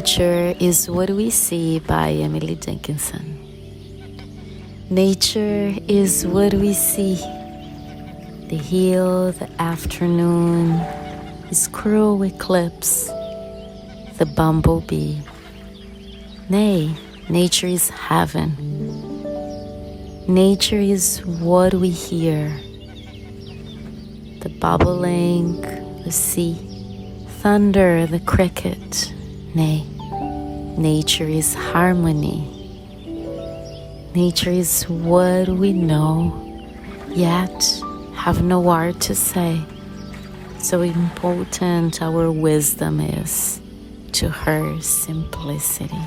Nature is What We See by Emily Dickinson. Nature is what we see. The hill, the afternoon, the squirrel eclipse, the bumblebee. Nay, nature is heaven. Nature is what we hear. The bobolink, the sea, thunder, the cricket. Nay, nature is harmony. Nature is what we know, yet have no word to say. So important our wisdom is to her simplicity.